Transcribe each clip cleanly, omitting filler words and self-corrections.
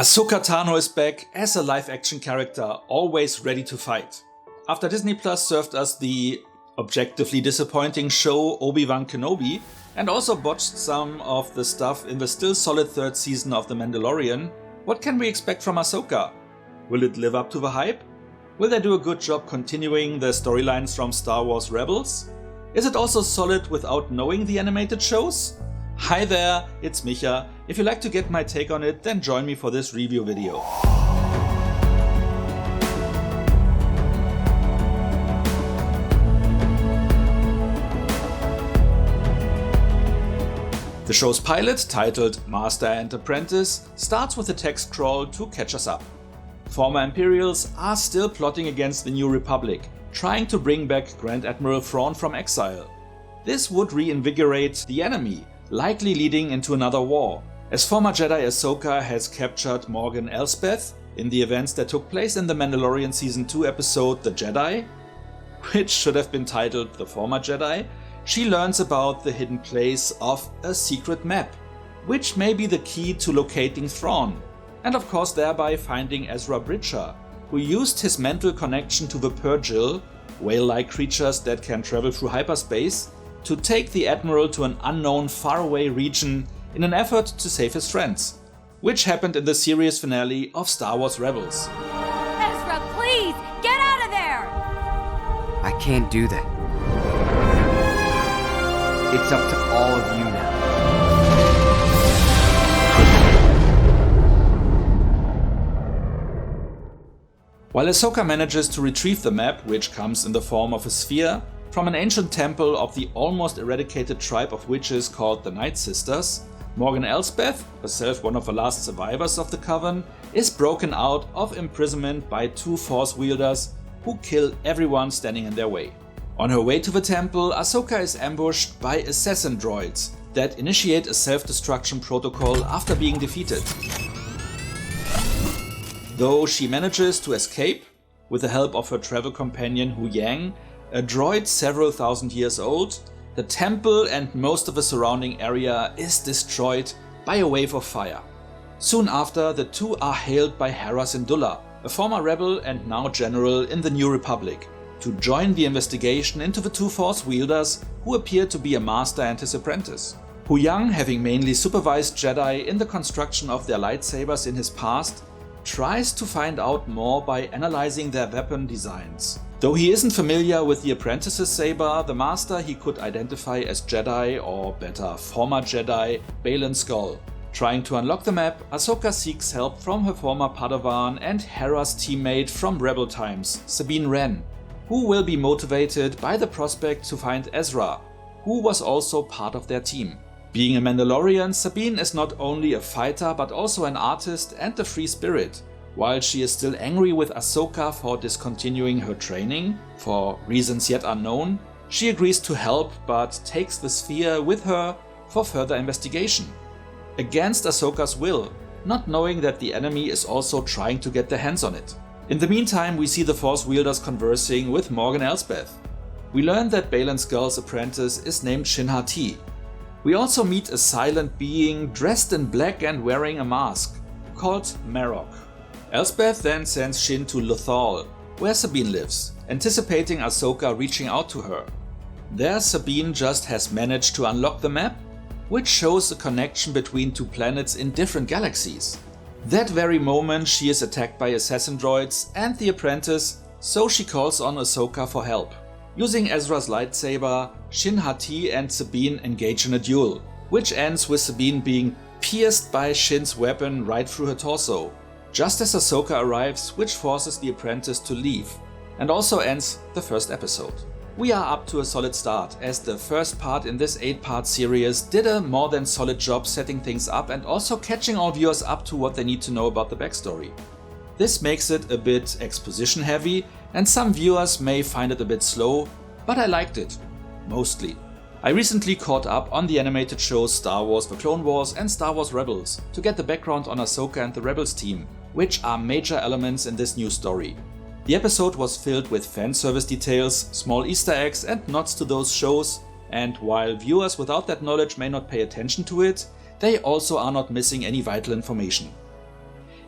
Ahsoka Tano is back as a live-action character, always ready to fight. After Disney Plus served us the objectively disappointing show Obi-Wan Kenobi, and also botched some of the stuff in the still solid third season of The Mandalorian, what can we expect from Ahsoka? Will it live up to the hype? Will they do a good job continuing the storylines from Star Wars Rebels? Is it also solid without knowing the animated shows? Hi there, it's Micha. If you'd like to get my take on it, then join me for this review video. The show's pilot, titled Master and Apprentice, starts with a text crawl to catch us up. Former Imperials are still plotting against the New Republic, trying to bring back Grand Admiral Thrawn from exile. This would reinvigorate the enemy, likely leading into another war, as former Jedi Ahsoka has captured Morgan Elsbeth in the events that took place in the Mandalorian Season 2 episode The Jedi, which should have been titled The Former Jedi. She learns about the hidden place of a secret map, which may be the key to locating Thrawn, and of course thereby finding Ezra Bridger, who used his mental connection to the Purgil, whale-like creatures that can travel through hyperspace, to take the Admiral to an unknown faraway region in an effort to save his friends, which happened in the series finale of Star Wars Rebels. Ezra, please, get out of there! I can't do that. It's up to all of you now. While Ahsoka manages to retrieve the map, which comes in the form of a sphere, from an ancient temple of the almost eradicated tribe of witches called the Night Sisters, Morgan Elsbeth, herself one of the last survivors of the Coven, is broken out of imprisonment by two Force wielders who kill everyone standing in their way. On her way to the temple, Ahsoka is ambushed by assassin droids that initiate a self-destruction protocol after being defeated. Though she manages to escape, with the help of her travel companion Hu Yang, a droid several thousand years old, the temple and most of the surrounding area is destroyed by a wave of fire. Soon after, the two are hailed by Hera Syndulla, a former rebel and now general in the New Republic, to join the investigation into the two Force wielders who appear to be a master and his apprentice. Hu Yang, having mainly supervised Jedi in the construction of their lightsabers in his past, tries to find out more by analyzing their weapon designs. Though he isn't familiar with the apprentice's saber, the master he could identify as Jedi, or better, former Jedi, Baylan Skoll. Trying to unlock the map, Ahsoka seeks help from her former Padawan and Hera's teammate from Rebel times, Sabine Wren, who will be motivated by the prospect to find Ezra, who was also part of their team. Being a Mandalorian, Sabine is not only a fighter but also an artist and a free spirit. While she is still angry with Ahsoka for discontinuing her training, for reasons yet unknown, she agrees to help but takes the sphere with her for further investigation. Against Ahsoka's will, not knowing that the enemy is also trying to get their hands on it. In the meantime, we see the Force wielders conversing with Morgan Elsbeth. We learn that Baylan Skoll's apprentice is named Shin Hati. We also meet a silent being dressed in black and wearing a mask, called Marok. Elsbeth then sends Shin to Lothal, where Sabine lives, anticipating Ahsoka reaching out to her. There, Sabine just has managed to unlock the map, which shows a connection between two planets in different galaxies. That very moment, she is attacked by assassin droids and the apprentice, so she calls on Ahsoka for help. Using Ezra's lightsaber, Shin Hati and Sabine engage in a duel, which ends with Sabine being pierced by Shin's weapon right through her torso, just as Ahsoka arrives, which forces the apprentice to leave, and also ends the first episode. We are up to a solid start, as the first part in this 8-part series did a more than solid job setting things up and also catching all viewers up to what they need to know about the backstory. This makes it a bit exposition heavy, and some viewers may find it a bit slow, but I liked it. Mostly. I recently caught up on the animated shows Star Wars The Clone Wars and Star Wars Rebels to get the background on Ahsoka and the Rebels team, which are major elements in this new story. The episode was filled with fan service details, small Easter eggs and nods to those shows, and while viewers without that knowledge may not pay attention to it, they also are not missing any vital information.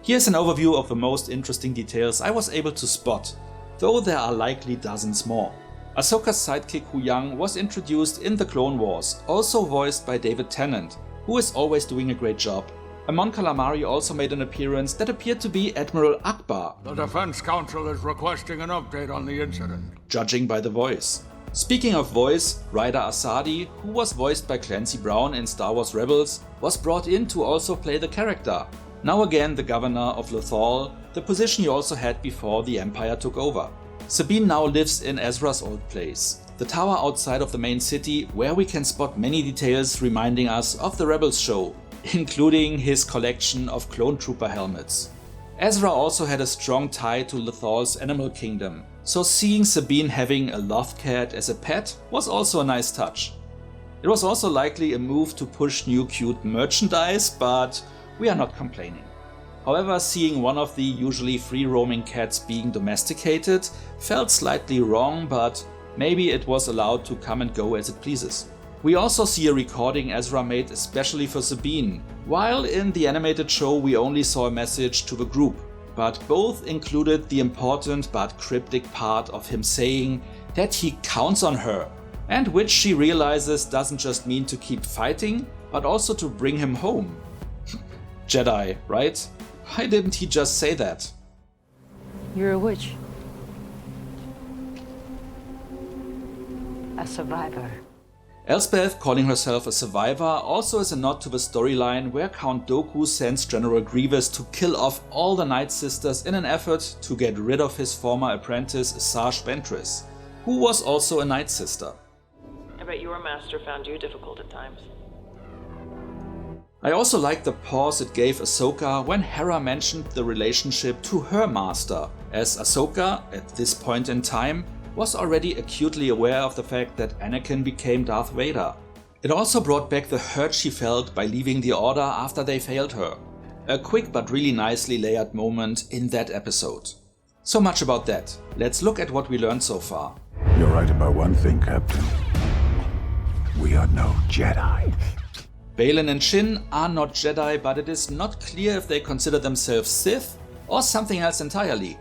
Here's an overview of the most interesting details I was able to spot, though there are likely dozens more. Ahsoka's sidekick Huyang was introduced in the Clone Wars, also voiced by David Tennant, who is always doing a great job. Amon Calamari also made an appearance that appeared to be Admiral Akbar. The Defense Council is requesting an update on the incident, judging by the voice. Speaking of voice, Ryder Asadi, who was voiced by Clancy Brown in Star Wars Rebels, was brought in to also play the character. Now again the governor of Lothal, the position he also had before the Empire took over. Sabine now lives in Ezra's old place, the tower outside of the main city, where we can spot many details reminding us of the Rebels show, including his collection of clone trooper helmets. Ezra also had a strong tie to Lothal's animal kingdom, so seeing Sabine having a loft cat as a pet was also a nice touch. It was also likely a move to push new cute merchandise, but we are not complaining. However, seeing one of the usually free-roaming cats being domesticated felt slightly wrong, but maybe it was allowed to come and go as it pleases. We also see a recording Ezra made especially for Sabine, while in the animated show we only saw a message to the group, but both included the important but cryptic part of him saying that he counts on her, and which she realizes doesn't just mean to keep fighting, but also to bring him home. Jedi, right? Why didn't he just say that? You're a witch. A survivor. Elspeth calling herself a survivor also is a nod to the storyline where Count Dooku sends General Grievous to kill off all the Night Sisters in an effort to get rid of his former apprentice Asajj Ventress, who was also a Night Sister. I bet your master found you difficult at times. I also liked the pause it gave Ahsoka when Hera mentioned the relationship to her master, as Ahsoka, at this point in time, was already acutely aware of the fact that Anakin became Darth Vader. It also brought back the hurt she felt by leaving the Order after they failed her. A quick but really nicely layered moment in that episode. So much about that. Let's look at what we learned so far. You're right about one thing, Captain. We are no Jedi. Baylan and Shin are not Jedi, but it is not clear if they consider themselves Sith or something else entirely.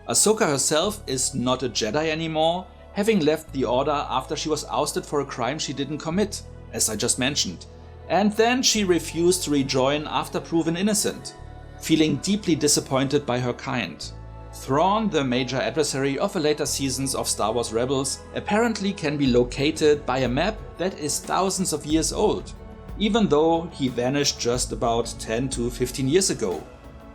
Ahsoka herself is not a Jedi anymore, having left the Order after she was ousted for a crime she didn't commit, as I just mentioned. And then she refused to rejoin after proven innocent, feeling deeply disappointed by her kind. Thrawn, the major adversary of the later seasons of Star Wars Rebels, apparently can be located by a map that is thousands of years old, even though he vanished just about 10 to 15 years ago.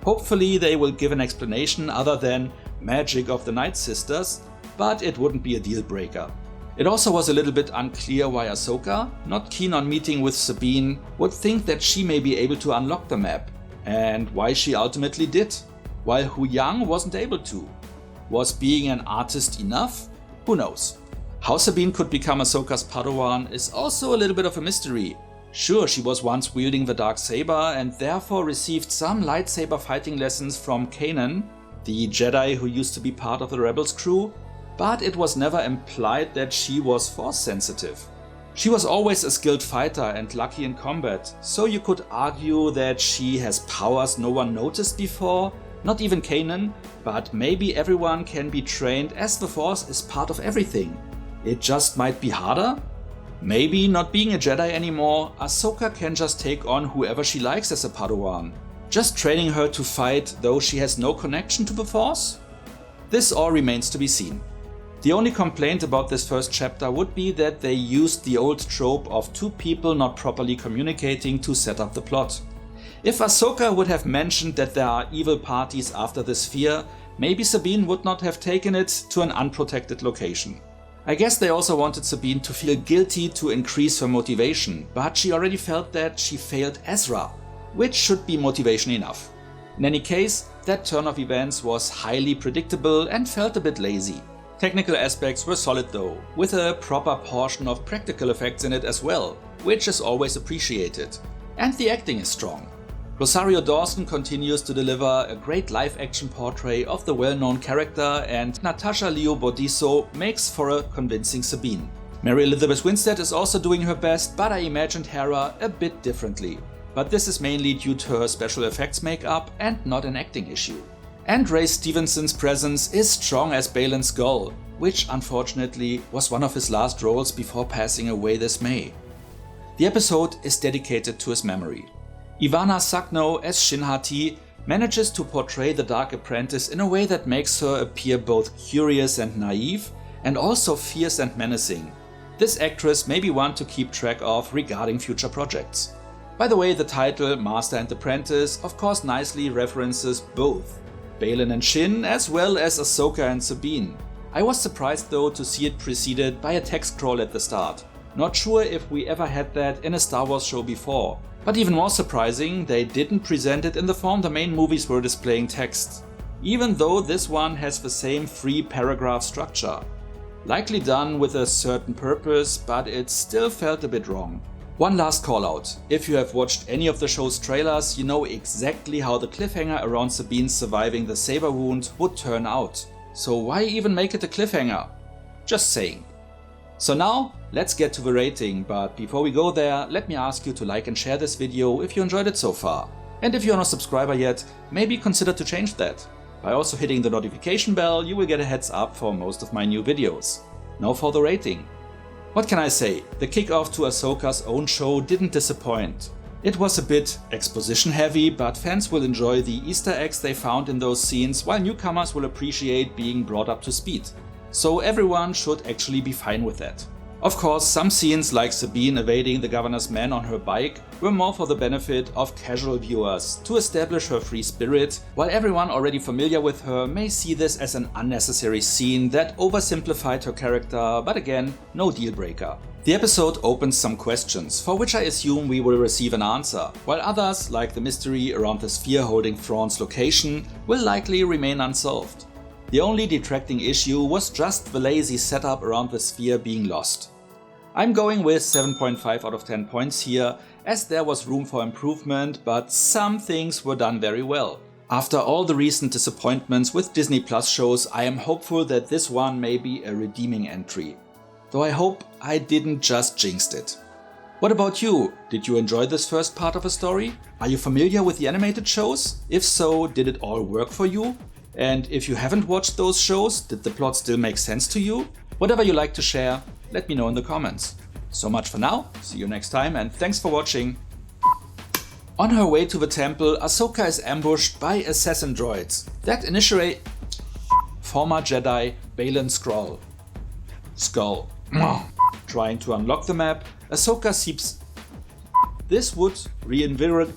Hopefully they will give an explanation other than magic of the Night Sisters, but it wouldn't be a deal breaker. It also was a little bit unclear why Ahsoka, not keen on meeting with Sabine, would think that she may be able to unlock the map, and why she ultimately did, while Huyang wasn't able to. Was being an artist enough? Who knows. How Sabine could become Ahsoka's Padawan is also a little bit of a mystery. Sure, she was once wielding the Darksaber and therefore received some lightsaber fighting lessons from Kanan, the Jedi who used to be part of the Rebels crew, but it was never implied that she was Force sensitive. She was always a skilled fighter and lucky in combat, so you could argue that she has powers no one noticed before, not even Kanan, but maybe everyone can be trained as the Force is part of everything. It just might be harder? Maybe not being a Jedi anymore, Ahsoka can just take on whoever she likes as a Padawan, just training her to fight though she has no connection to the Force? This all remains to be seen. The only complaint about this first chapter would be that they used the old trope of two people not properly communicating to set up the plot. If Ahsoka would have mentioned that there are evil parties after the sphere, maybe Sabine would not have taken it to an unprotected location. I guess they also wanted Sabine to feel guilty to increase her motivation, but she already felt that she failed Ezra, which should be motivation enough. In any case, that turn of events was highly predictable and felt a bit lazy. Technical aspects were solid though, with a proper portion of practical effects in it as well, which is always appreciated. And the acting is strong. Rosario Dawson continues to deliver a great live-action portrait of the well-known character, and Natasha Liu Bordizzo makes for a convincing Sabine. Mary Elizabeth Winstead is also doing her best, but I imagined Hera a bit differently. but this is mainly due to her special effects makeup and not an acting issue. And Ray Stevenson's presence is strong as Baylan Skoll, which unfortunately was one of his last roles before passing away this May. The episode is dedicated to his memory. Ivana Sakno as Shin Hati manages to portray the Dark Apprentice in a way that makes her appear both curious and naive, and also fierce and menacing. This actress may be one to keep track of regarding future projects. By the way, the title Master and Apprentice of course nicely references both Baylan and Shin as well as Ahsoka and Sabine. I was surprised though to see it preceded by a text scroll at the start. Not sure if we ever had that in a Star Wars show before. But even more surprising, they didn't present it in the form the main movies were displaying text. Even though this one has the same 3-paragraph structure. Likely done with a certain purpose, but it still felt a bit wrong. One last call out. If you have watched any of the show's trailers, you know exactly how the cliffhanger around Sabine surviving the saber wound would turn out. So why even make it a cliffhanger? Just saying. So now, let's get to the rating, but before we go there, let me ask you to like and share this video if you enjoyed it so far. And if you're not a subscriber yet, maybe consider to change that. By also hitting the notification bell, you will get a heads up for most of my new videos. Now for the rating. What can I say? The kickoff to Ahsoka's own show didn't disappoint. It was a bit exposition heavy, but fans will enjoy the Easter eggs they found in those scenes, while newcomers will appreciate being brought up to speed. So everyone should actually be fine with that. Of course, some scenes like Sabine evading the governor's men on her bike were more for the benefit of casual viewers to establish her free spirit, while everyone already familiar with her may see this as an unnecessary scene that oversimplified her character, but again, no deal breaker. The episode opens some questions, for which I assume we will receive an answer, while others, like the mystery around the sphere holding Thrawn's location, will likely remain unsolved. The only detracting issue was just the lazy setup around the sphere being lost. I'm going with 7.5 out of 10 points here, as there was room for improvement, but some things were done very well. After all the recent disappointments with Disney Plus shows, I am hopeful that this one may be a redeeming entry. Though I hope I didn't just jinx it. What about you? Did you enjoy this first part of a story? Are you familiar with the animated shows? If so, did it all work for you? And if you haven't watched those shows, did the plot still make sense to you? Whatever you like to share, let me know in the comments. So much for now, see you next time and thanks for watching. On her way to the temple, Ahsoka is ambushed by assassin droids that initiate former Jedi Baylan Skoll. Trying to unlock the map, Ahsoka seeps. This would reinvigorate